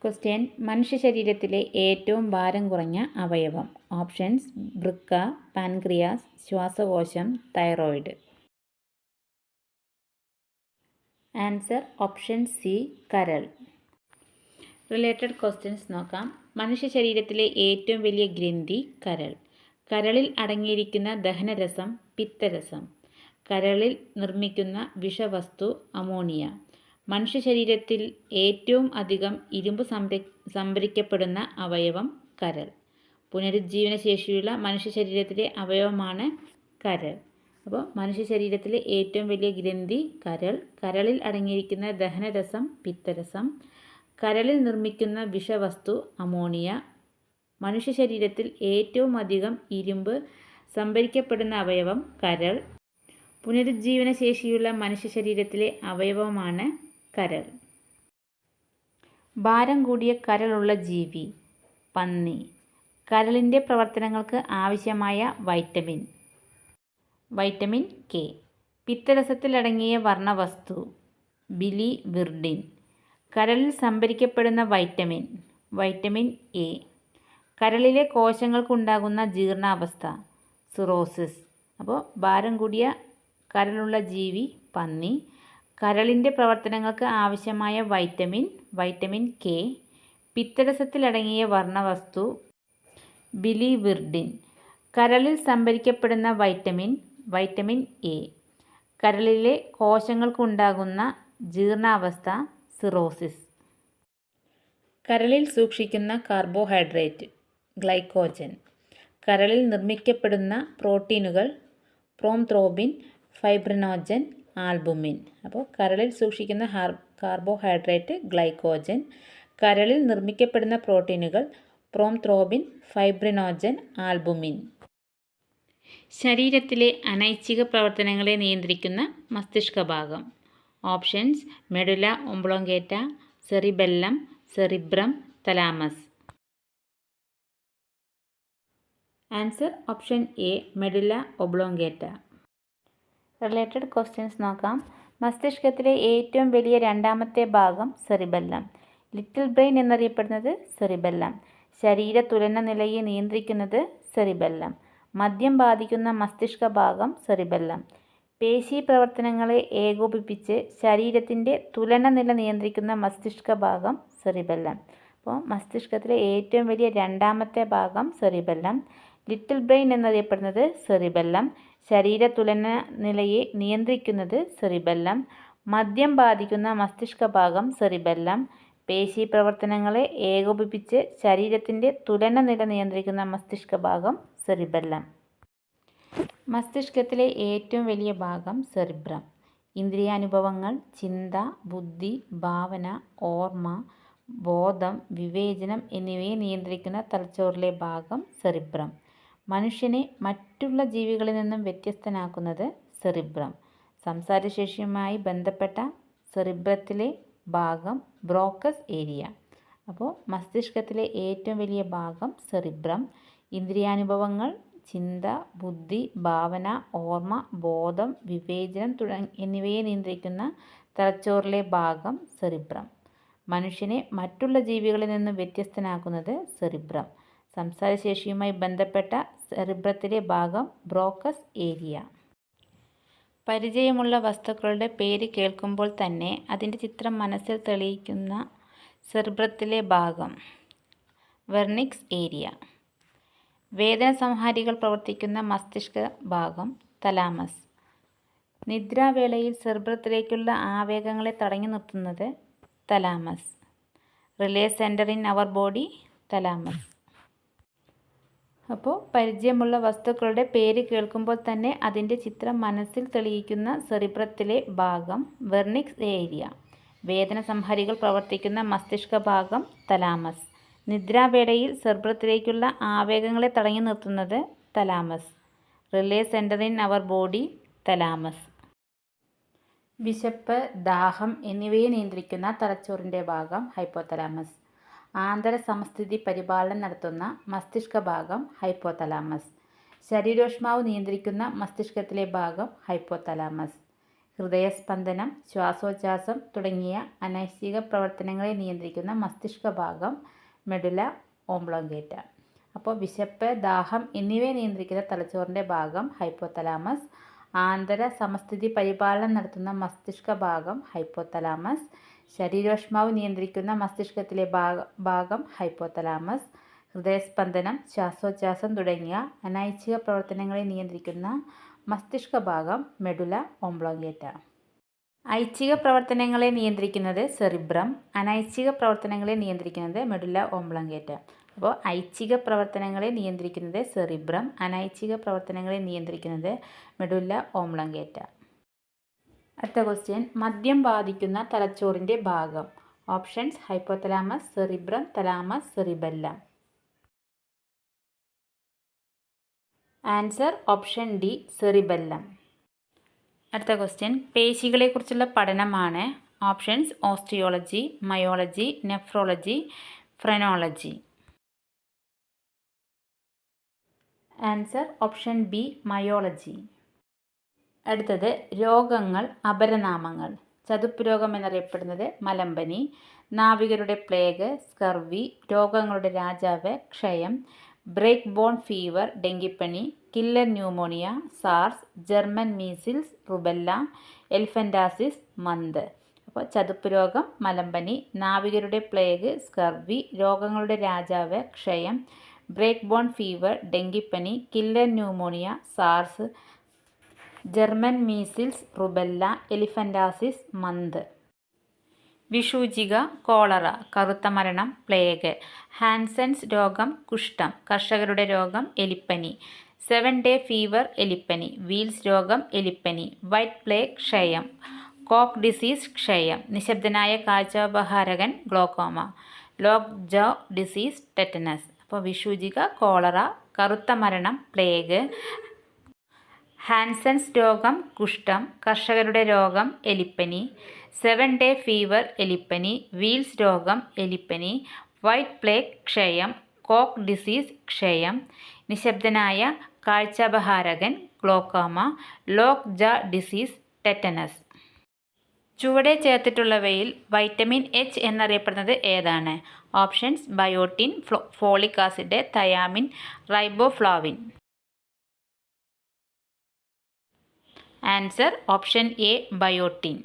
Question: മനുഷ്യ ശരീരത്തിലെ ഏറ്റവും ഭാരം കുറഞ്ഞ അവയവം. ഓപ്ഷൻസ്: വൃക്ക, പാൻക്രിയാസ്, ശ്വാസകോശം, തൈറോയിഡ്. ആൻസർ ഓപ്ഷൻ സി, കരൾ. റിലേറ്റഡ് ക്വസ്റ്റ്യൻസ് നോക്കാം. മനുഷ്യ ശരീരത്തിലെ ഏറ്റവും വലിയ ഗ്രന്ഥി കരൾ. കരളിൽ അടങ്ങിയിരിക്കുന്ന ദഹനരസം പിത്തരസം. കരളിൽ നിർമ്മിക്കുന്ന വിഷവസ്തു അമോണിയ. മനുഷ്യ ശരീരത്തിൽ ഏറ്റവും അധികം ഇരുമ്പ് സംഭരിക്കപ്പെടുന്ന അവയവം കരൾ. പുനരുജ്ജീവന ശേഷിയുള്ള മനുഷ്യ ശരീരത്തിലെ അവയവമാണ് കരൾ. അപ്പോൾ മനുഷ്യ ശരീരത്തിലെ ഏറ്റവും വലിയ ഗ്രന്ഥി കരൾ. കരളിൽ അടങ്ങിയിരിക്കുന്ന ദഹനരസം പിത്തരസം. കരളിൽ നിർമ്മിക്കുന്ന വിഷവസ്തു അമോണിയ. മനുഷ്യ ശരീരത്തിൽ ഏറ്റവും അധികം ഇരുമ്പ് സംഭരിക്കപ്പെടുന്ന അവയവം കരൾ. പുനരുജ്ജീവന ശേഷിയുള്ള മനുഷ്യ ശരീരത്തിലെ അവയവമാണ് കരൾ. ഭാരം കൂടിയ കരളുള്ള ജീവി പന്നി. കരളിൻ്റെ പ്രവർത്തനങ്ങൾക്ക് ആവശ്യമായ വൈറ്റമിൻ. Vitamin K. പിത്തരസത്തിലടങ്ങിയ വർണ്ണവസ്തു ബിലിവിർഡിൻ. കരളിൽ സംഭരിക്കപ്പെടുന്ന വൈറ്റമിൻ. Vitamin A. കരളിലെ കോശങ്ങൾക്കുണ്ടാകുന്ന ജീർണാവസ്ഥ സിറോസിസ്. അപ്പോൾ ഭാരം കൂടിയ കരളുള്ള ജീവി പന്നി. കരളിൻ്റെ പ്രവർത്തനങ്ങൾക്ക് ആവശ്യമായ വൈറ്റമിൻ. Vitamin K. പിത്തരസത്തിലടങ്ങിയ വർണ്ണവസ്തു ബിലിവിർഡിൻ. കരളിൽ സംഭരിക്കപ്പെടുന്ന വൈറ്റമിൻ. Vitamin A. കരളിലെ കോശങ്ങൾക്കുണ്ടാകുന്ന ജീർണാവസ്ഥ സിറോസിസ്. കരളിൽ സൂക്ഷിക്കുന്ന കാർബോഹൈഡ്രേറ്റ് ഗ്ലൈക്കോജൻ. കരളിൽ നിർമ്മിക്കപ്പെടുന്ന പ്രോട്ടീനുകൾ പ്രോംത്രോബിൻ, ഫൈബ്രിനോജൻ, ആൽബുമിൻ. അപ്പോൾ കരളിൽ സൂക്ഷിക്കുന്ന കാർബോഹൈഡ്രേറ്റ് ഗ്ലൈക്കോജൻ. കരളിൽ നിർമ്മിക്കപ്പെടുന്ന പ്രോട്ടീനുകൾ പ്രോംത്രോബിൻ, ഫൈബ്രിനോജൻ, ആൽബുമിൻ. ശരീരത്തിലെ അനൈച്ഛിക പ്രവർത്തനങ്ങളെ നിയന്ത്രിക്കുന്ന മസ്തിഷ്ക ഭാഗം. Options: medulla oblongata, cerebellum, cerebrum, thalamus. Answer option A, medulla oblongata. Related questions നോക്കാം. മസ്തിഷ്കത്തിലെ ഏറ്റവും വലിയ രണ്ടാമത്തെ ഭാഗം സെറിബെല്ലം. ലിറ്റിൽ ബ്രെയിൻ എന്നറിയപ്പെടുന്നത് സെറിബെല്ലം. ശരീര തുലന നിലയെ നിയന്ത്രിക്കുന്നത് സെറിബെല്ലം. മദ്യം ബാധിക്കുന്ന മസ്തിഷ്ക ഭാഗം സെറിബെല്ലം. പേശി പ്രവർത്തനങ്ങളെ ഏകോപിപ്പിച്ച് ശരീരത്തിൻ്റെ തുലന നില നിയന്ത്രിക്കുന്ന മസ്തിഷ്ക ഭാഗം സെറിബെല്ലം. അപ്പോൾ മസ്തിഷ്കത്തിലെ ഏറ്റവും വലിയ രണ്ടാമത്തെ ഭാഗം സെറിബെല്ലം. ലിറ്റിൽ ബ്രെയിൻ എന്നറിയപ്പെടുന്നത് സെറിബെല്ലം. ശരീര തുലന നിലയെ നിയന്ത്രിക്കുന്നത് സെറിബെല്ലം. മദ്യം ബാധിക്കുന്ന മസ്തിഷ്ക ഭാഗം സെറിബെല്ലം. പേശി പ്രവർത്തനങ്ങളെ ഏകോപിപ്പിച്ച് ശരീരത്തിൻ്റെ തുലന നില നിയന്ത്രിക്കുന്ന മസ്തിഷ്ക ഭാഗം സെറിബെല്ലം. മസ്തിഷ്കത്തിലെ ഏറ്റവും വലിയ ഭാഗം സെറിബ്രം. ഇന്ദ്രിയാനുഭവങ്ങൾ, ചിന്ത, ബുദ്ധി, ഭാവന, ഓർമ്മ, ബോധം, വിവേചനം എന്നിവയെ നിയന്ത്രിക്കുന്ന തലച്ചോറിലെ ഭാഗം സെറിബ്രം. മനുഷ്യനെ മറ്റുള്ള ജീവികളിൽ നിന്നും വ്യത്യസ്തനാക്കുന്നത് സെറിബ്രം. സംസാരശേഷിയുമായി ബന്ധപ്പെട്ട സെറിബ്രത്തിലെ ഭാഗം ബ്രോക്കസ് ഏരിയ. അപ്പോൾ മസ്തിഷ്കത്തിലെ ഏറ്റവും വലിയ ഭാഗം സെറിബ്രം. ഇന്ദ്രിയാനുഭവങ്ങൾ, ചിന്ത, ബുദ്ധി, ഭാവന, ഓർമ്മ, ബോധം, വിവേചനം എന്നിവയെ നിയന്ത്രിക്കുന്ന തലച്ചോറിലെ ഭാഗം സെറിബ്രം. മനുഷ്യനെ മറ്റുള്ള ജീവികളിൽ നിന്നും വ്യത്യസ്തനാക്കുന്നത് സെറിബ്രം. സംസാരശേഷിയുമായി ബന്ധപ്പെട്ട സെറിബ്രത്തിലെ ഭാഗം ബ്രോക്കസ് ഏരിയ. പരിചയമുള്ള വസ്തുക്കളുടെ പേര് കേൾക്കുമ്പോൾ തന്നെ അതിൻ്റെ ചിത്രം മനസ്സിൽ തെളിയിക്കുന്ന സെറിബ്രത്തിലെ ഭാഗം വെർണിക്സ് ഏരിയ. വേദന സംഹാരികൾ പ്രവർത്തിക്കുന്ന മസ്തിഷ്ക ഭാഗം തലാമസ്. നിദ്രാവേളയിൽ സെറിബ്രത്തിലേക്കുള്ള ആവേഗങ്ങളെ തടഞ്ഞു നിർത്തുന്നത് thalamus. Relay centre in our body thalamus. അപ്പോൾ പരിചയമുള്ള വസ്തുക്കളുടെ പേര് കേൾക്കുമ്പോൾ തന്നെ അതിൻ്റെ ചിത്രം മനസ്സിൽ തെളിയിക്കുന്ന സെറിബ്രത്തിലെ ഭാഗം വെർണിക്സ് ഏരിയ. വേദന സംഹാരികൾ പ്രവർത്തിക്കുന്ന മസ്തിഷ്ക ഭാഗം തലാമസ്. നിദ്രാവേളയിൽ സെറിബ്രത്തിലേക്കുള്ള ആവേഗങ്ങളെ തടഞ്ഞു നിർത്തുന്നത് thalamus. Relay centre in our body thalamus. വിശപ്പ്, ദാഹം എന്നിവയെ നിയന്ത്രിക്കുന്ന തലച്ചോറിൻ്റെ ഭാഗം ഹൈപ്പോതലാമസ്. ആന്തര സമസ്ഥിതി പരിപാലനം നടത്തുന്ന മസ്തിഷ്ക ഭാഗം ഹൈപ്പോതലാമസ്. ശരീരോഷ്മാവ് നിയന്ത്രിക്കുന്ന മസ്തിഷ്കത്തിലെ ഭാഗം ഹൈപ്പോതലാമസ്. ഹൃദയസ്പന്ദനം, ശ്വാസോച്ഛ്വാസം തുടങ്ങിയ അനൈച്ഛിക പ്രവർത്തനങ്ങളെ നിയന്ത്രിക്കുന്ന മസ്തിഷ്ക ഭാഗം മെഡുല ഓംബ്ലോങ്കേറ്റ. അപ്പോൾ വിശപ്പ്, ദാഹം എന്നിവയെ നിയന്ത്രിക്കുന്ന തലച്ചോറിൻ്റെ ഭാഗം ഹൈപ്പോതലാമസ്. ആന്തര സമസ്ഥിതി പരിപാലനം നടത്തുന്ന മസ്തിഷ്ക ഭാഗം ഹൈപ്പോതലാമസ്. ശരീരോഷ്മാവ് നിയന്ത്രിക്കുന്ന മസ്തിഷ്കത്തിലെ ഭാഗം ഹൈപ്പോതലാമസ്. ഹൃദയസ്പന്ദനം, ശ്വാസോച്ഛ്വാസം തുടങ്ങിയ അനൈച്ഛിക പ്രവർത്തനങ്ങളെ നിയന്ത്രിക്കുന്ന മസ്തിഷ്ക ഭാഗം മെഡുല ഓംബ്ലോങ്കേറ്റ. ഐച്ഛിക പ്രവർത്തനങ്ങളെ നിയന്ത്രിക്കുന്നത് സെറിബ്രം, അനൈച്ഛിക പ്രവർത്തനങ്ങളെ നിയന്ത്രിക്കുന്നത് മെഡുല ഓംബ്ലോങ്കേറ്റ. അപ്പോൾ ഐച്ഛിക പ്രവർത്തനങ്ങളെ നിയന്ത്രിക്കുന്നത് സെറിബ്രം, അനൈച്ഛിക പ്രവർത്തനങ്ങളെ നിയന്ത്രിക്കുന്നത് മെഡുല ഓംബ്ലോങ്കേറ്റ. അടുത്ത ക്വസ്റ്റ്യൻ, മദ്യം ബാധിക്കുന്ന തലച്ചോറിൻ്റെ ഭാഗം. Options hypothalamus, cerebrum, thalamus, cerebellum. Answer option D, cerebellum. അടുത്ത ക്വസ്റ്റ്യൻ, പേശികളെക്കുറിച്ചുള്ള പഠനമാണ്. Options osteology, myology, nephrology, phrenology. Answer option B, myology. അടുത്തത് രോഗങ്ങൾ, അപരനാമങ്ങൾ. ചതുപ്പ് രോഗം എന്നറിയപ്പെടുന്നത് മലമ്പനി, നാവികരുടെ പ്ലേഗ്, സ്കർവി, രോഗങ്ങളുടെ രാജാവ് ക്ഷയം, ബ്രേക്ക് ബോൺ ഫീവർ ഡെങ്കിപ്പനി, killer pneumonia SARS, German measles rubella, elephantiasis മന്ത്. അപ്പോൾ ചതുപ്പ് രോഗം മലമ്പനി, നാവികരുടെ പ്ലേഗ് സ്കർവി, രോഗങ്ങളുടെ രാജാവ് ക്ഷയം, ബ്രേക്ക് ബോൺ ഫീവർ ഡെങ്കിപ്പനി, killer pneumonia SARS, German measles rubella, elephantiasis മന്ത്. വിഷൂചിക കോളറ, കറുത്ത മരണം പ്ലേഗ്, ഹാൻസൻസ് രോഗം കുഷ്ഠം, കർഷകരുടെ രോഗം എലിപ്പനി, 7 ഡേ ഫീവർ എലിപ്പനി, വീൽസ് രോഗം എലിപ്പനി, വൈറ്റ് പ്ലേഗ് ക്ഷയം, കോക്ക് ഡിസീസ് ക്ഷയം, നിശബ്ദനായ കാഴ്ചോപഹാരകൻ ഗ്ലോക്കോമ, ലോക്ക് ജോ ഡിസീസ് ടെറ്റനസ്. അപ്പോൾ വിഷൂചിക കോളറ, കറുത്ത മരണം പ്ലേഗ്, ഹാൻസൻസ് രോഗം കുഷ്ഠം, കർഷകരുടെ രോഗം എലിപ്പനി, 7 ഡേ ഫീവർ എലിപ്പനി, വീൽസ് രോഗം എലിപ്പനി, വൈറ്റ് പ്ലേഗ് ക്ഷയം, കോക്ക് ഡിസീസ് ക്ഷയം, നിശബ്ദനായ കാഴ്ചാപഹാരകൻ ഗ്ലോക്കോമ, ലോക്ക് ജ ഡിസീസ് ടെറ്റനസ്. ചുവടെ ചേർത്തിട്ടുള്ളവയിൽ വൈറ്റമിൻ എച്ച് എന്നറിയപ്പെടുന്നത് ഏതാണ്? Options biotin, folic acid, thiamine, riboflavin. Answer option A, biotin.